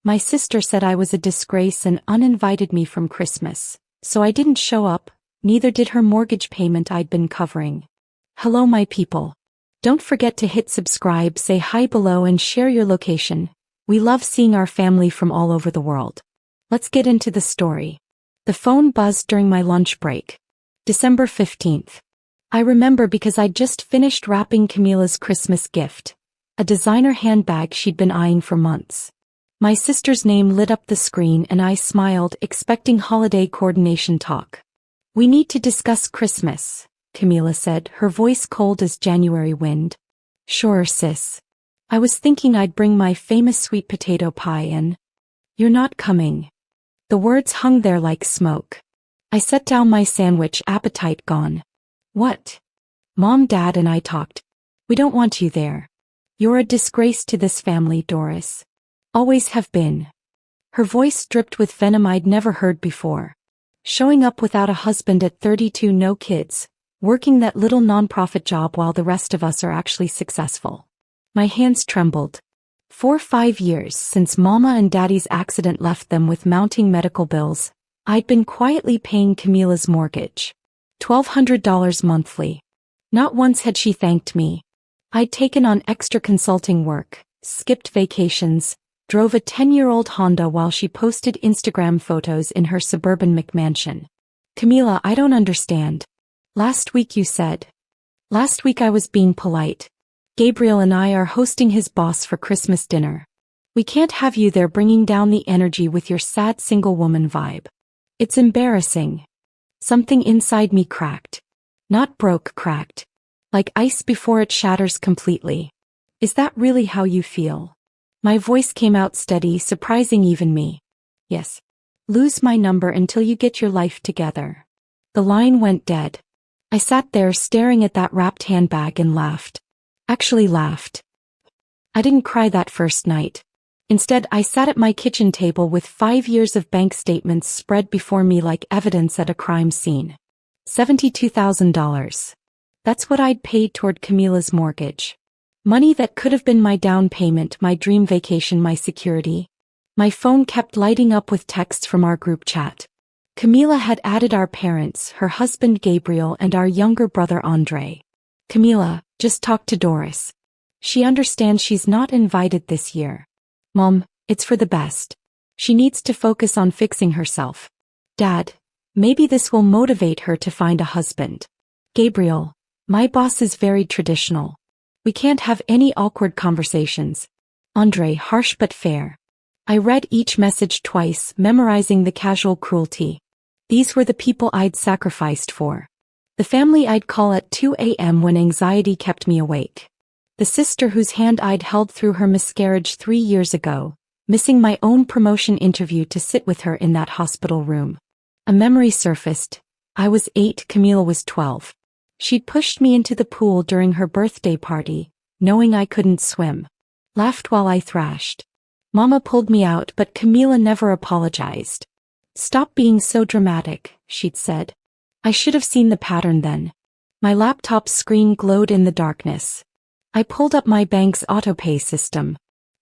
My sister said I was a disgrace and uninvited me from Christmas, so I didn't show up, neither did her mortgage payment I'd been covering. Hello my people. Don't forget to hit subscribe, say hi below and share your location. We love seeing our family from all over the world. Let's get into the story. The phone buzzed during my lunch break. December 15th. I remember because I'd just finished wrapping Camila's Christmas gift, a designer handbag she'd been eyeing for months. My sister's name lit up the screen and I smiled, expecting holiday coordination talk. We need to discuss Christmas, Camila said, her voice cold as January wind. Sure, sis. I was thinking I'd bring my famous sweet potato pie in. You're not coming. The words hung there like smoke. I set down my sandwich, appetite gone. What? Mom, Dad, and I talked. We don't want you there. You're a disgrace to this family, Doris. Always have been. Her voice dripped with venom I'd never heard before. Showing up without a husband at 32, no kids, working that little nonprofit job while the rest of us are actually successful. My hands trembled. 5 years since Mama and Daddy's accident left them with mounting medical bills, I'd been quietly paying Camila's mortgage. $1,200 monthly. Not once had she thanked me. I'd taken on extra consulting work, skipped vacations, drove a 10-year-old Honda while she posted Instagram photos in her suburban McMansion. Camila, I don't understand. Last week you said. Last week I was being polite. Gabriel and I are hosting his boss for Christmas dinner. We can't have you there bringing down the energy with your sad single woman vibe. It's embarrassing. Something inside me cracked. Not broke, cracked. Like ice before it shatters completely. Is that really how you feel? My voice came out steady, surprising even me. Yes. Lose my number until you get your life together. The line went dead. I sat there staring at that wrapped handbag and laughed. Actually laughed. I didn't cry that first night. Instead, I sat at my kitchen table with 5 years of bank statements spread before me like evidence at a crime scene. $72,000. That's what I'd paid toward Camila's mortgage. Money that could have been my down payment, my dream vacation, my security. My phone kept lighting up with texts from our group chat. Camila had added our parents, her husband Gabriel, and our younger brother Andre. Camila, just talk to Doris. She understands she's not invited this year. Mom, it's for the best. She needs to focus on fixing herself. Dad, maybe this will motivate her to find a husband. Gabriel, my boss is very traditional. We can't have any awkward conversations. Andre, harsh but fair. I read each message twice, memorizing the casual cruelty. These were the people I'd sacrificed for. The family I'd call at 2 a.m. when anxiety kept me awake. The sister whose hand I'd held through her miscarriage 3 years ago, missing my own promotion interview to sit with her in that hospital room. A memory surfaced. I was 8, Camila was 12. She'd pushed me into the pool during her birthday party, knowing I couldn't swim. Laughed while I thrashed. Mama pulled me out, but Camila never apologized. Stop being so dramatic, she'd said. I should have seen the pattern then. My laptop's screen glowed in the darkness. I pulled up my bank's autopay system.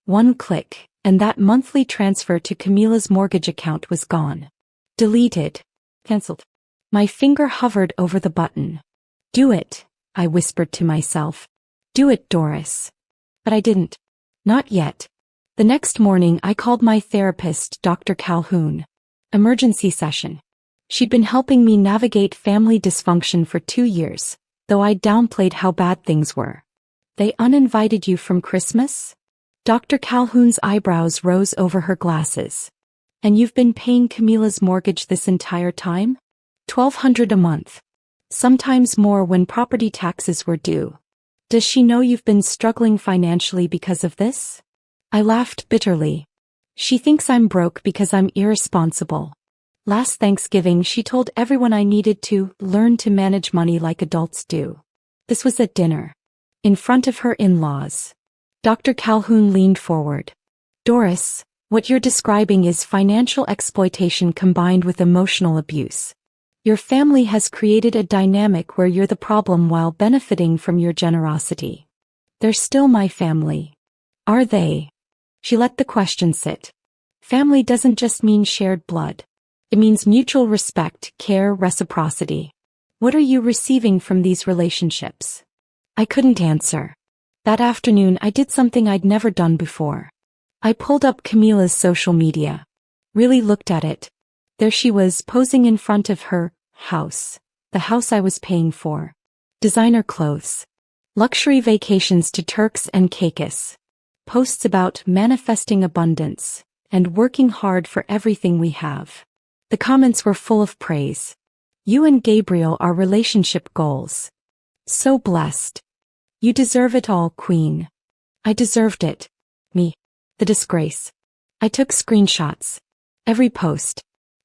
1 click, and that monthly transfer to Camila's mortgage account was gone. Deleted. Cancelled. My finger hovered over the button. Do it, I whispered to myself. Do it, Doris. But I didn't. Not yet. The next morning I called my therapist, Dr. Calhoun. Emergency session. She'd been helping me navigate family dysfunction for 2 years, though I downplayed how bad things were. They uninvited you from Christmas? Dr. Calhoun's eyebrows rose over her glasses. And you've been paying Camila's mortgage this entire time? $1,200 a month. Sometimes more when property taxes were due. Does she know you've been struggling financially because of this? I laughed bitterly. She thinks I'm broke because I'm irresponsible. Last Thanksgiving she told everyone I needed to learn to manage money like adults do. This was at dinner. In front of her in-laws. Dr. Calhoun leaned forward. Doris, what you're describing is financial exploitation combined with emotional abuse. Your family has created a dynamic where you're the problem while benefiting from your generosity. They're still my family. Are they? She let the question sit. Family doesn't just mean shared blood. It means mutual respect, care, reciprocity. What are you receiving from these relationships? I couldn't answer. That afternoon I did something I'd never done before. I pulled up Camila's social media. Really looked at it. There she was, posing in front of her house. The house I was paying for. Designer clothes. Luxury vacations to Turks and Caicos. Posts about manifesting abundance and working hard for everything we have. The comments were full of praise. You and Gabriel are relationship goals. So blessed. You deserve it all, Queen. I deserved it. Me. The disgrace. I took screenshots. Every post.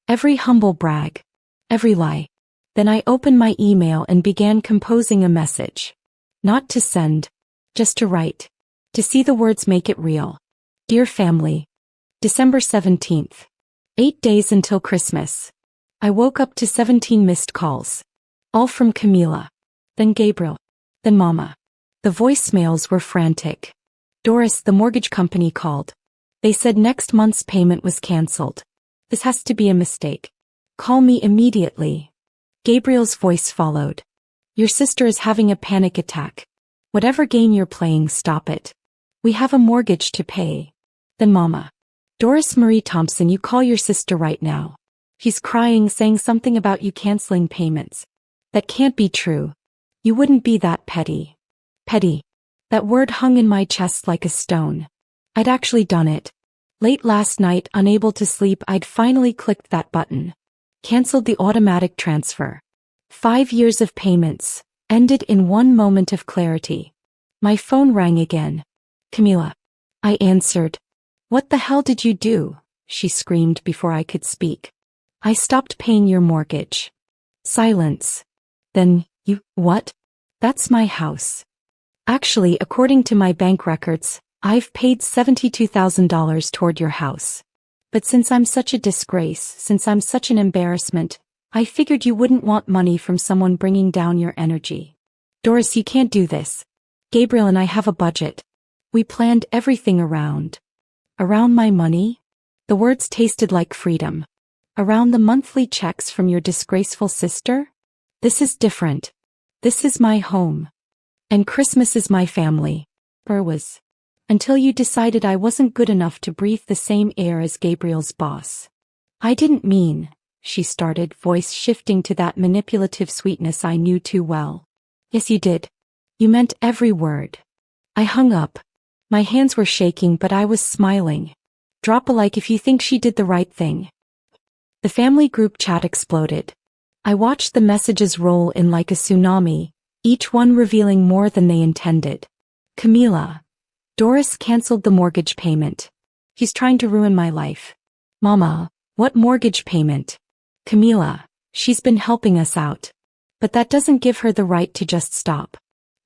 Every humble brag. Every lie. Then I opened my email and began composing a message. Not to send. Just to write. To see the words make it real. Dear family. December 17th. 8 days until Christmas. I woke up to 17 missed calls. All from Camila. Then Gabriel. Then Mama. The voicemails were frantic. Doris, the mortgage company, called. They said next month's payment was cancelled. This has to be a mistake. Call me immediately. Gabriel's voice followed. Your sister is having a panic attack. Whatever game you're playing, stop it. We have a mortgage to pay. Then Mama. Doris Marie Thompson, you call your sister right now. She's crying, saying something about you canceling payments. That can't be true. You wouldn't be that petty. Petty. That word hung in my chest like a stone. I'd actually done it. Late last night, unable to sleep, I'd finally clicked that button. Cancelled the automatic transfer. 5 years of payments, ended in one moment of clarity. My phone rang again. Camila. I answered. What the hell did you do? She screamed before I could speak. I stopped paying your mortgage. Silence. Then, you, what? That's my house. Actually, according to my bank records, I've paid $72,000 toward your house. But since I'm such a disgrace, since I'm such an embarrassment, I figured you wouldn't want money from someone bringing down your energy. Doris, you can't do this. Gabriel and I have a budget. We planned everything around. Around my money? The words tasted like freedom. Around the monthly checks from your disgraceful sister? This is different. This is my home. And Christmas is my family. Or was. Until you decided I wasn't good enough to breathe the same air as Gabriel's boss. I didn't mean, she started, voice shifting to that manipulative sweetness I knew too well. Yes, you did. You meant every word. I hung up. My hands were shaking, but I was smiling. Drop a like if you think she did the right thing. The family group chat exploded. I watched the messages roll in like a tsunami, each one revealing more than they intended. Camila. Doris canceled the mortgage payment. He's trying to ruin my life. Mama. What mortgage payment? Camila. She's been helping us out. But that doesn't give her the right to just stop.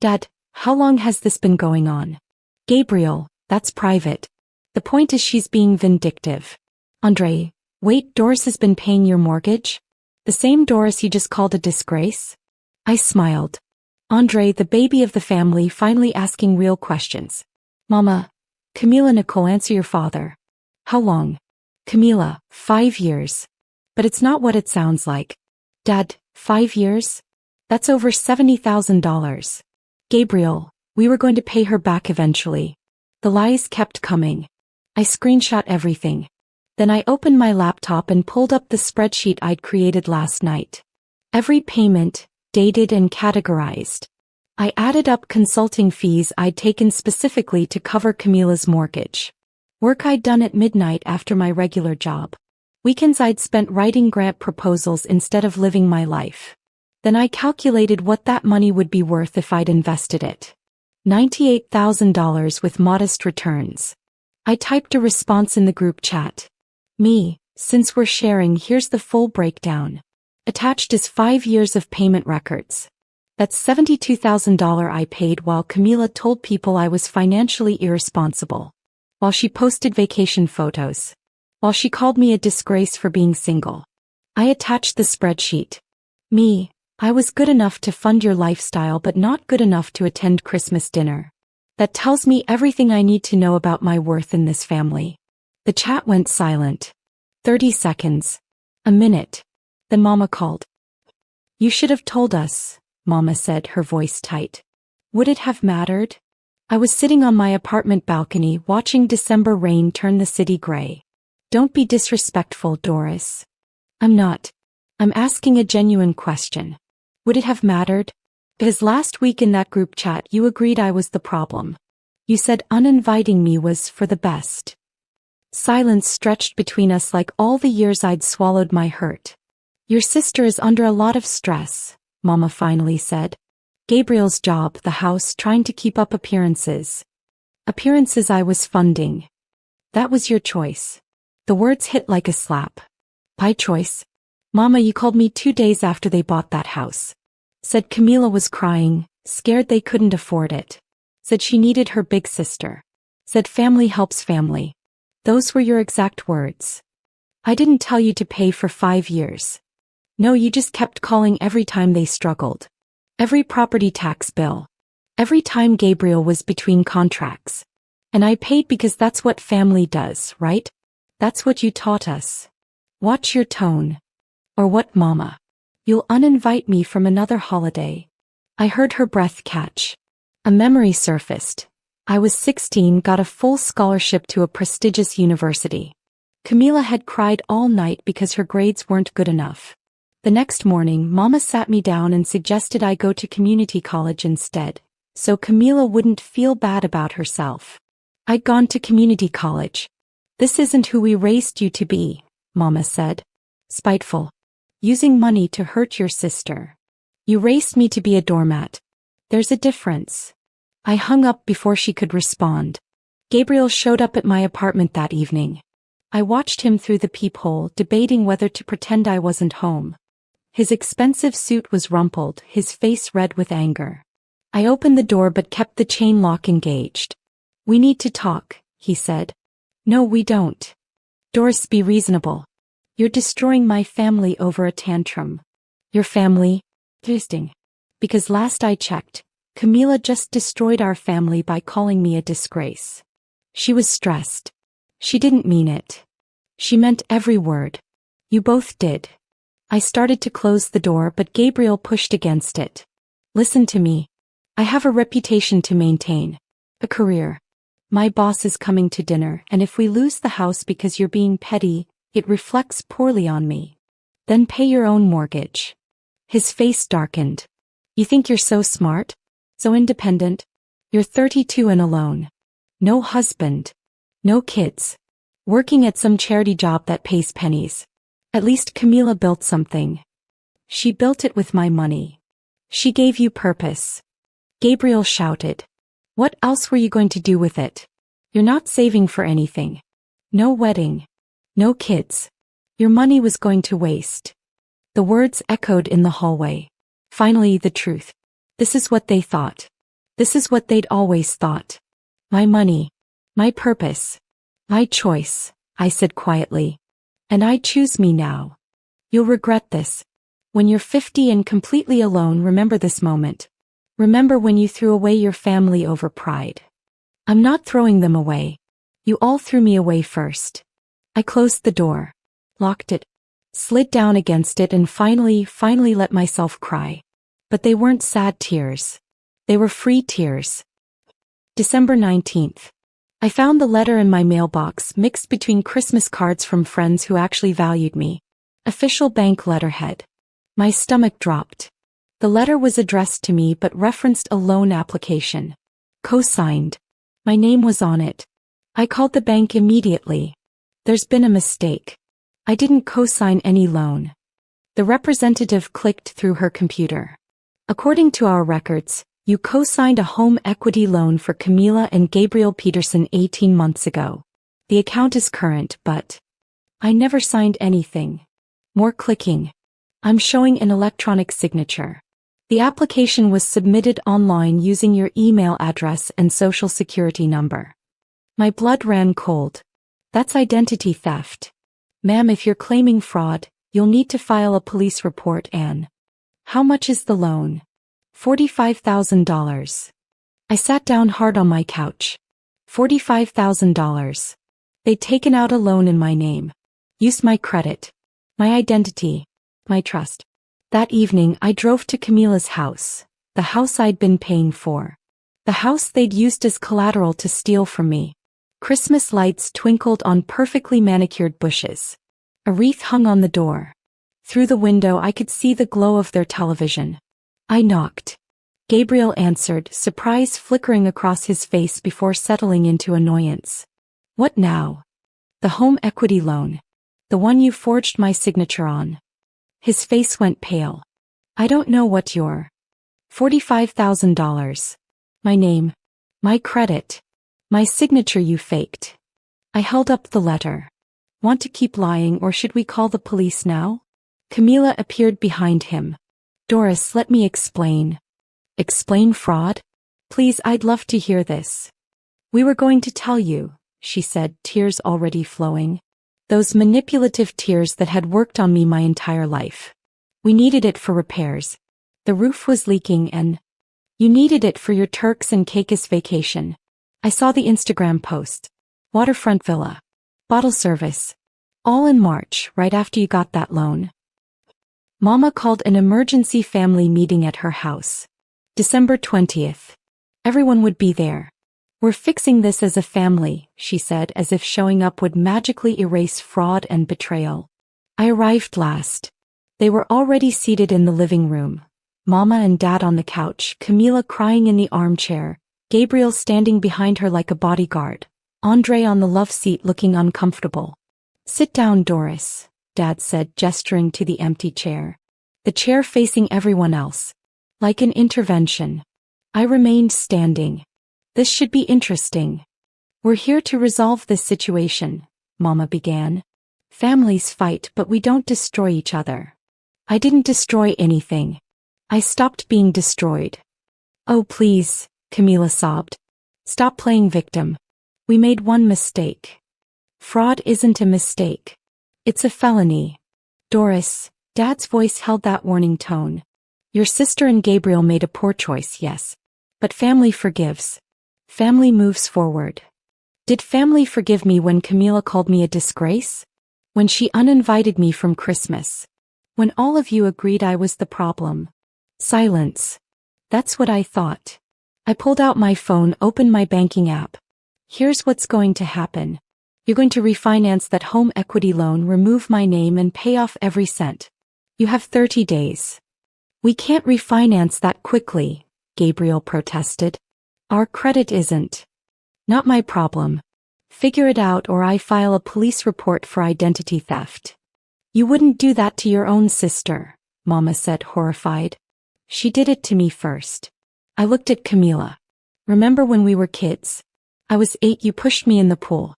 Dad, how long has this been going on? Gabriel, that's private. The point is she's being vindictive. Andre, wait, Doris has been paying your mortgage? The same Doris you just called a disgrace? I smiled. Andre, the baby of the family, finally asking real questions. Mama. Camila. Nicole, answer your father. How long? Camila, 5 years. But it's not what it sounds like. Dad, 5 years? That's over $70,000. Gabriel, we were going to pay her back eventually. The lies kept coming. I screenshot everything. Then I opened my laptop and pulled up the spreadsheet I'd created last night. Every payment, dated and categorized. I added up consulting fees I'd taken specifically to cover Camila's mortgage. Work I'd done at midnight after my regular job. Weekends I'd spent writing grant proposals instead of living my life. Then I calculated what that money would be worth if I'd invested it. $98,000 with modest returns. I typed a response in the group chat. Me, since we're sharing, here's the full breakdown. Attached is 5 years of payment records. That's $72,000 I paid while Camila told people I was financially irresponsible. While she posted vacation photos. While she called me a disgrace for being single. I attached the spreadsheet. Me, I was good enough to fund your lifestyle but not good enough to attend Christmas dinner. That tells me everything I need to know about my worth in this family. The chat went silent. 30 seconds. A minute. Then Mama called. You should have told us, Mama said, her voice tight. Would it have mattered? I was sitting on my apartment balcony watching December rain turn the city gray. Don't be disrespectful, Doris. I'm not. I'm asking a genuine question. Would it have mattered? Because last week in that group chat you agreed I was the problem. You said uninviting me was for the best. Silence stretched between us like all the years I'd swallowed my hurt. Your sister is under a lot of stress, Mama finally said. Gabriel's job, the house, trying to keep up appearances. Appearances I was funding. That was your choice. The words hit like a slap. By choice? Mama, you called me 2 days after they bought that house. Said Camila was crying, scared they couldn't afford it. Said she needed her big sister. Said family helps family. Those were your exact words. I didn't tell you to pay for 5 years. No, you just kept calling every time they struggled. Every property tax bill. Every time Gabriel was between contracts. And I paid because that's what family does, right? That's what you taught us. Watch your tone. Or what, Mama? You'll uninvite me from another holiday. I heard her breath catch. A memory surfaced. I was 16, got a full scholarship to a prestigious university. Camila had cried all night because her grades weren't good enough. The next morning, Mama sat me down and suggested I go to community college instead, so Camila wouldn't feel bad about herself. I'd gone to community college. This isn't who we raised you to be, Mama said. Spiteful. Using money to hurt your sister. You raised me to be a doormat. There's a difference. I hung up before she could respond. Gabriel showed up at my apartment that evening. I watched him through the peephole, debating whether to pretend I wasn't home. His expensive suit was rumpled, his face red with anger. I opened the door but kept the chain lock engaged. We need to talk, he said. No, we don't. Doris, be reasonable. You're destroying my family over a tantrum. Your family? Interesting. Because last I checked, Camila just destroyed our family by calling me a disgrace. She was stressed. She didn't mean it. She meant every word. You both did. I started to close the door but Gabriel pushed against it. Listen to me. I have a reputation to maintain. A career. My boss is coming to dinner, and if we lose the house because you're being petty, it reflects poorly on me. Then pay your own mortgage. His face darkened. You think you're so smart? So independent? You're 32 and alone. No husband. No kids. Working at some charity job that pays pennies. At least Camila built something. She built it with my money. She gave you purpose. Gabriel shouted. What else were you going to do with it? You're not saving for anything. No wedding. No kids. Your money was going to waste. The words echoed in the hallway. Finally, the truth. This is what they thought. This is what they'd always thought. My money. My purpose. My choice, I said quietly. And I choose me now. You'll regret this. When you're 50 and completely alone, remember this moment. Remember when you threw away your family over pride. I'm not throwing them away. You all threw me away first. I closed the door. Locked it. Slid down against it and finally let myself cry. But they weren't sad tears. They were free tears. December 19th. I found the letter in my mailbox mixed between Christmas cards from friends who actually valued me. Official bank letterhead. My stomach dropped. The letter was addressed to me but referenced a loan application. Co-signed. My name was on it. I called the bank immediately. There's been a mistake. I didn't co-sign any loan. The representative clicked through her computer. According to our records, you co-signed a home equity loan for Camila and Gabriel Peterson 18 months ago. The account is current, but I never signed anything. More clicking. I'm showing an electronic signature. The application was submitted online using your email address and social security number. My blood ran cold. That's identity theft. Ma'am, if you're claiming fraud, you'll need to file a police report. And how much is the loan? $45,000. I sat down hard on my couch. $45,000. They'd taken out a loan in my name. Used my credit. My identity. My trust. That evening I drove to Camila's house. The house I'd been paying for. The house they'd used as collateral to steal from me. Christmas lights twinkled on perfectly manicured bushes. A wreath hung on the door. Through the window I could see the glow of their television. I knocked. Gabriel answered, surprise flickering across his face before settling into annoyance. What now? The home equity loan. The one you forged my signature on. His face went pale. I don't know what your... $45,000. My name. My credit. My signature you faked. I held up the letter. Want to keep lying or should we call the police now? Camila appeared behind him. Doris, let me explain. Explain fraud? Please, I'd love to hear this. We were going to tell you, she said, tears already flowing. Those manipulative tears that had worked on me my entire life. We needed it for repairs. The roof was leaking and... You needed it for your Turks and Caicos vacation. I saw the Instagram post. Waterfront villa. Bottle service. All in March, right after you got that loan. Mama called an emergency family meeting at her house. December 20th. Everyone would be there. We're fixing this as a family, she said, as if showing up would magically erase fraud and betrayal. I arrived last. They were already seated in the living room. Mama and Dad on the couch, Camila crying in the armchair, Gabriel standing behind her like a bodyguard, Andre on the love seat looking uncomfortable. Sit down, Doris, Dad said, gesturing to the empty chair. The chair facing everyone else. Like an intervention. I remained standing. This should be interesting. We're here to resolve this situation, Mama began. Families fight, but we don't destroy each other. I didn't destroy anything. I stopped being destroyed. Oh please, Camila sobbed. Stop playing victim. We made one mistake. Fraud isn't a mistake. It's a felony. Doris, Dad's voice held that warning tone. Your sister and Gabriel made a poor choice, yes. But family forgives. Family moves forward. Did family forgive me when Camila called me a disgrace? When she uninvited me from Christmas? When all of you agreed I was the problem? Silence. That's what I thought. I pulled out my phone, opened my banking app. Here's what's going to happen. You're going to refinance that home equity loan, remove my name and pay off every cent. You have 30 days. We can't refinance that quickly, Gabriel protested. Our credit isn't. Not my problem. Figure it out or I file a police report for identity theft. You wouldn't do that to your own sister, Mama said, horrified. She did it to me first. I looked at Camila. Remember when we were kids? I was 8, you pushed me in the pool.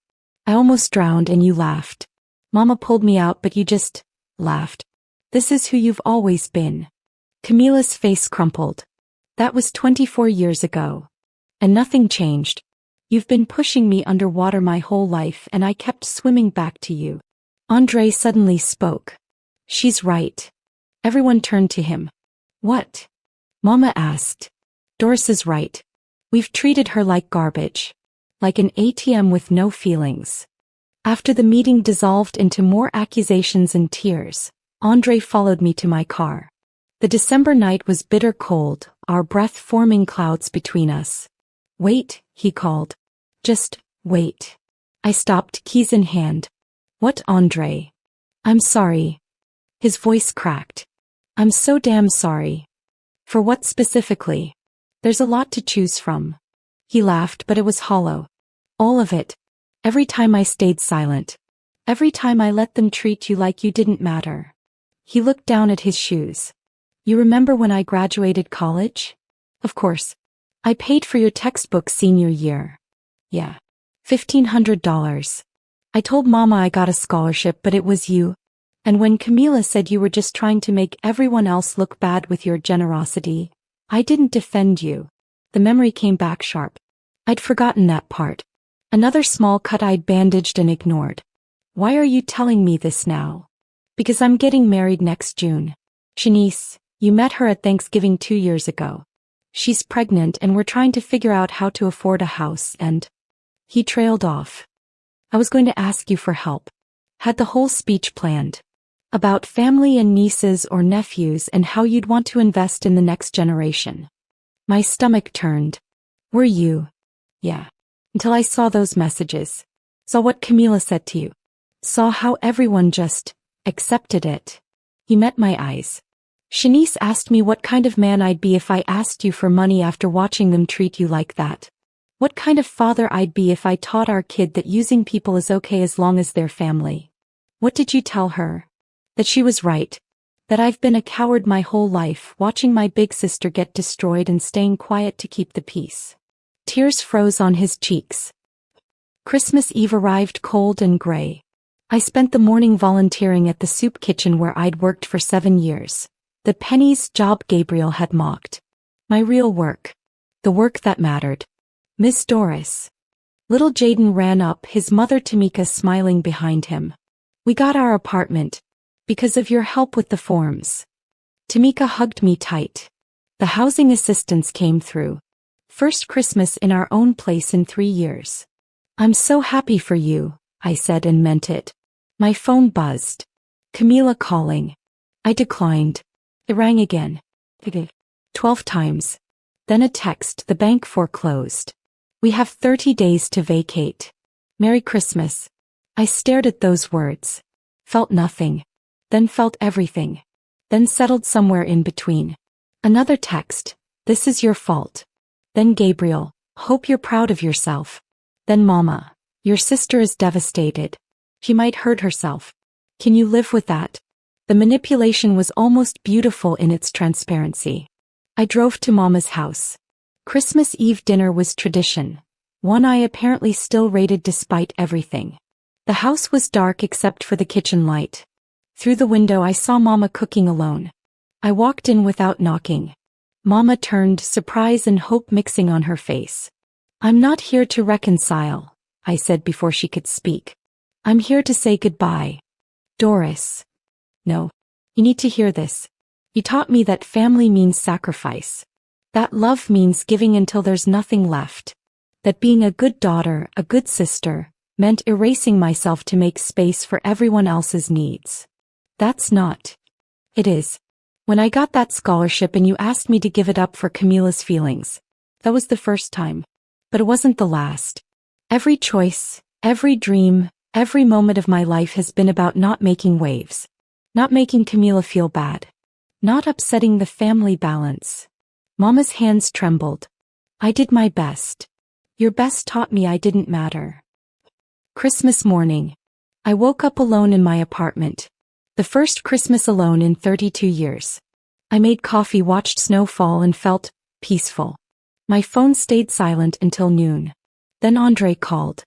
I almost drowned and you laughed. Mama pulled me out but you just laughed. This is who you've always been. Camila's face crumpled. That was 24 years ago. And nothing changed. You've been pushing me underwater my whole life and I kept swimming back to you. Andre suddenly spoke. She's right. Everyone turned to him. What? Mama asked. Doris is right. We've treated her like garbage. Like an ATM with no feelings. After the meeting dissolved into more accusations and tears, Andre followed me to my car. The December night was bitter cold, our breath forming clouds between us. Wait, he called. Just wait. I stopped, keys in hand. What, Andre? I'm sorry. His voice cracked. I'm so damn sorry. For what specifically? There's a lot to choose from. He laughed, but it was hollow. All of it. Every time I stayed silent. Every time I let them treat you like you didn't matter. He looked down at his shoes. You remember when I graduated college? Of course. I paid for your textbook senior year. Yeah. $1,500. I told Mama I got a scholarship, but it was you. And when Camila said you were just trying to make everyone else look bad with your generosity, I didn't defend you. The memory came back sharp. I'd forgotten that part. Another small cut I'd bandaged and ignored. Why are you telling me this now? Because I'm getting married next June. Shanice, you met her at Thanksgiving 2 years ago. She's pregnant and we're trying to figure out how to afford a house and... He trailed off. I was going to ask you for help. Had the whole speech planned. About family and nieces or nephews and how you'd want to invest in the next generation. My stomach turned. Were you? Yeah. Until I saw those messages. Saw what Camila said to you. Saw how everyone just accepted it. He met my eyes. Shanice asked me what kind of man I'd be if I asked you for money after watching them treat you like that. What kind of father I'd be if I taught our kid that using people is okay as long as they're family. What did you tell her? That she was right. That I've been a coward my whole life, watching my big sister get destroyed and staying quiet to keep the peace. Tears froze on his cheeks. Christmas Eve arrived cold and gray. I spent the morning volunteering at the soup kitchen where I'd worked for 7 years. The pennies job Gabriel had mocked. My real work. The work that mattered. Miss Doris. Little Jaden ran up, his mother Tamika smiling behind him. We got our apartment. Because of your help with the forms. Tamika hugged me tight. The housing assistance came through. First Christmas in our own place in 3 years. I'm so happy for you, I said and meant it. My phone buzzed. Camila calling. I declined. It rang again. 12 times. Then a text, the bank foreclosed. We have 30 days to vacate. Merry Christmas. I stared at those words. Felt nothing. Then felt everything. Then settled somewhere in between. Another text. This is your fault. Then Gabriel. Hope you're proud of yourself. Then Mama. Your sister is devastated. She might hurt herself. Can you live with that? The manipulation was almost beautiful in its transparency. I drove to Mama's house. Christmas Eve dinner was tradition. One I apparently still rated despite everything. The house was dark except for the kitchen light. Through the window I saw Mama cooking alone. I walked in without knocking. Mama turned, surprise and hope mixing on her face. I'm not here to reconcile, I said before she could speak. I'm here to say goodbye. Doris. No. You need to hear this. You taught me that family means sacrifice. That love means giving until there's nothing left. That being a good daughter, a good sister, meant erasing myself to make space for everyone else's needs. That's not. It is. When I got that scholarship and you asked me to give it up for Camila's feelings. That was the first time. But it wasn't the last. Every choice, every dream, every moment of my life has been about not making waves. Not making Camila feel bad. Not upsetting the family balance. Mama's hands trembled. I did my best. Your best taught me I didn't matter. Christmas morning. I woke up alone in my apartment. The first Christmas alone in 32 years. I made coffee, watched snow fall and felt peaceful. My phone stayed silent until noon. Then Andre called.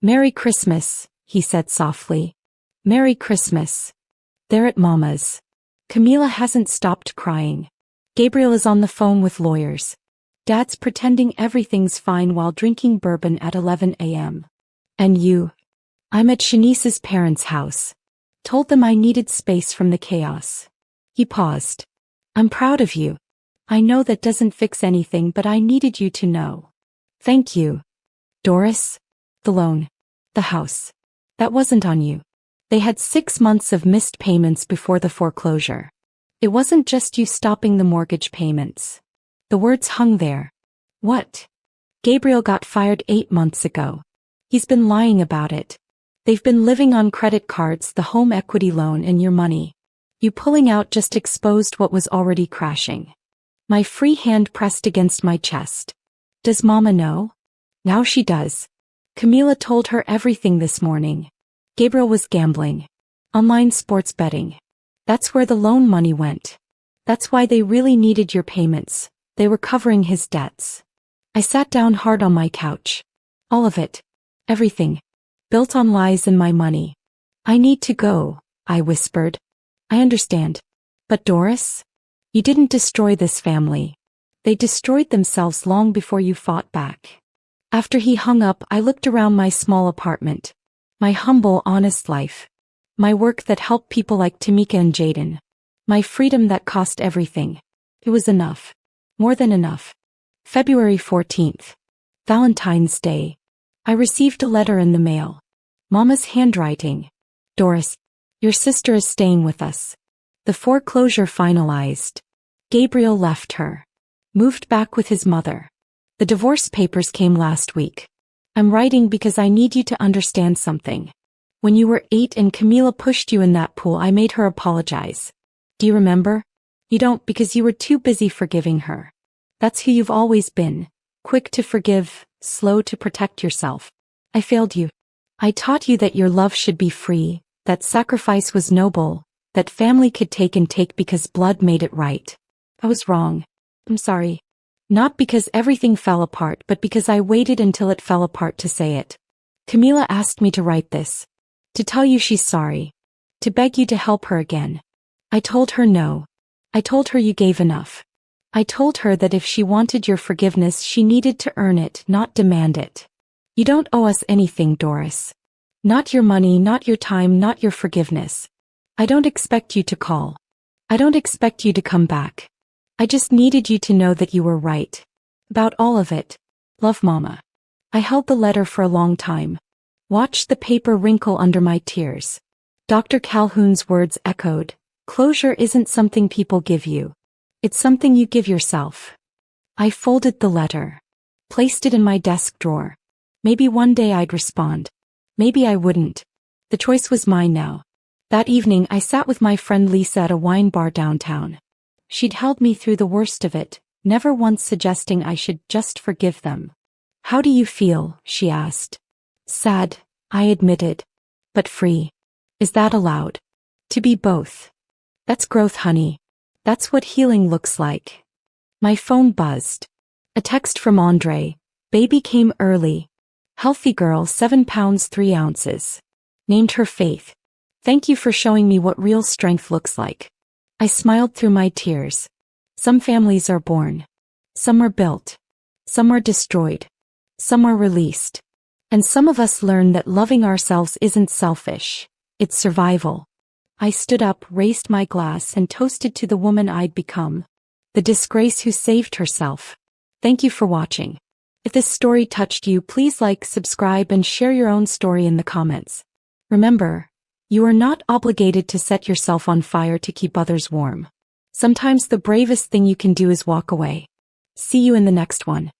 Merry Christmas, he said softly. Merry Christmas. They're at Mama's. Camila hasn't stopped crying. Gabriel is on the phone with lawyers. Dad's pretending everything's fine while drinking bourbon at 11 a.m. And you? I'm at Shanice's parents' house. Told them I needed space from the chaos. He paused. I'm proud of you. I know that doesn't fix anything, but I needed you to know. Thank you. Doris? The loan. The house. That wasn't on you. They had 6 months of missed payments before the foreclosure. It wasn't just you stopping the mortgage payments. The words hung there. What? Gabriel got fired 8 months ago. He's been lying about it. They've been living on credit cards, the home equity loan and your money. You pulling out just exposed what was already crashing. My free hand pressed against my chest. Does Mama know? Now she does. Camila told her everything this morning. Gabriel was gambling. Online sports betting. That's where the loan money went. That's why they really needed your payments. They were covering his debts. I sat down hard on my couch. All of it. Everything. Built on lies and my money. I need to go, I whispered. I understand. But Doris? You didn't destroy this family. They destroyed themselves long before you fought back. After he hung up, I looked around my small apartment. My humble, honest life. My work that helped people like Tamika and Jaden. My freedom that cost everything. It was enough. More than enough. February 14th. Valentine's Day. I received a letter in the mail. Mama's handwriting. Doris, your sister is staying with us. The foreclosure finalized. Gabriel left her. Moved back with his mother. The divorce papers came last week. I'm writing because I need you to understand something. When you were 8 and Camila pushed you in that pool, I made her apologize. Do you remember? You don't because you were too busy forgiving her. That's who you've always been. Quick to forgive, slow to protect yourself. I failed you. I taught you that your love should be free, that sacrifice was noble, that family could take and take because blood made it right. I was wrong. I'm sorry. Not because everything fell apart, but because I waited until it fell apart to say it. Camila asked me to write this. To tell you she's sorry. To beg you to help her again. I told her no. I told her you gave enough. I told her that if she wanted your forgiveness, she needed to earn it, not demand it. You don't owe us anything, Doris. Not your money, not your time, not your forgiveness. I don't expect you to call. I don't expect you to come back. I just needed you to know that you were right. About all of it. Love, Mama. I held the letter for a long time. Watched the paper wrinkle under my tears. Dr. Calhoun's words echoed. Closure isn't something people give you. It's something you give yourself. I folded the letter. Placed it in my desk drawer. Maybe one day I'd respond. Maybe I wouldn't. The choice was mine now. That evening I sat with my friend Lisa at a wine bar downtown. She'd held me through the worst of it, never once suggesting I should just forgive them. How do you feel? She asked. Sad, I admitted. But free. Is that allowed? To be both. That's growth, honey. That's what healing looks like. My phone buzzed. A text from Andre. Baby came early. Healthy girl, 7 pounds 3 ounces. Named her Faith. Thank you for showing me what real strength looks like. I smiled through my tears. Some families are born. Some are built. Some are destroyed. Some are released. And some of us learn that loving ourselves isn't selfish. It's survival. I stood up, raised my glass, and toasted to the woman I'd become. The disgrace who saved herself. Thank you for watching. If this story touched you, please like, subscribe, and share your own story in the comments. Remember, you are not obligated to set yourself on fire to keep others warm. Sometimes the bravest thing you can do is walk away. See you in the next one.